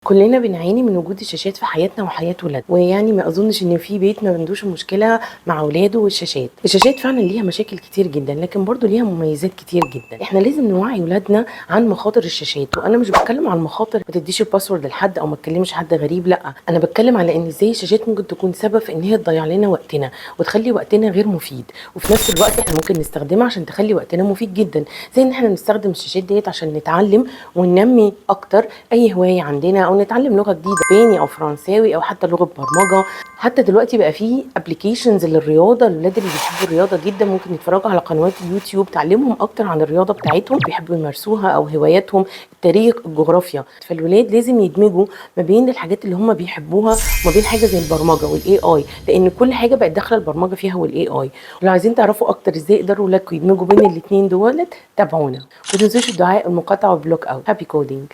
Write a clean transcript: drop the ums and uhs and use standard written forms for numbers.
كلنا بنعاني من وجود الشاشات في حياتنا وحياة ولادنا، ويعني ما اظنش ان في بيت ما عندوش مشكله مع اولاده والشاشات. الشاشات فعلا ليها مشاكل كتير جدا، لكن برضو ليها مميزات كتير جدا. احنا لازم نوعي ولادنا عن مخاطر الشاشات، وانا مش بتكلم عن مخاطر ما تديش الباسورد لحد او ما تكلمش حد غريب، لا، انا بتكلم على ان ازاي الشاشات ممكن تكون سبب في ان هي تضيع لنا وقتنا وتخلي وقتنا غير مفيد، وفي نفس الوقت احنا ممكن نستخدمها عشان تخلي وقتنا مفيد جدا، زي ان احنا نستخدم الشاشات ديت عشان نتعلم وننمي اكتر اي هوايه عندنا، او نتعلم لغه جديده، اسباني او فرنساوي او حتى لغه برمجه. حتى دلوقتي بقى في ابلكيشنز للرياضه، الاولاد اللي بيحبوا الرياضه جدا ممكن يتفرجوا على قنوات اليوتيوب تعلمهم اكتر عن الرياضه بتاعتهم بيحبوا يمارسوها او هواياتهم، التاريخ، الجغرافيا. فالولاد لازم يدمجوا ما بين الحاجات اللي هم بيحبوها وما بين حاجه زي البرمجه والاي اي، لان كل حاجه بقت داخله البرمجه فيها والاي اي. ولو عايزين تعرفوا اكتر ازاي يقدروا ولادكم يدمجوا بين الاثنين دولت، تابعونا. وما تنسوش الدعاء، المقاطعه، والبلوك اوت. هابي كودينج.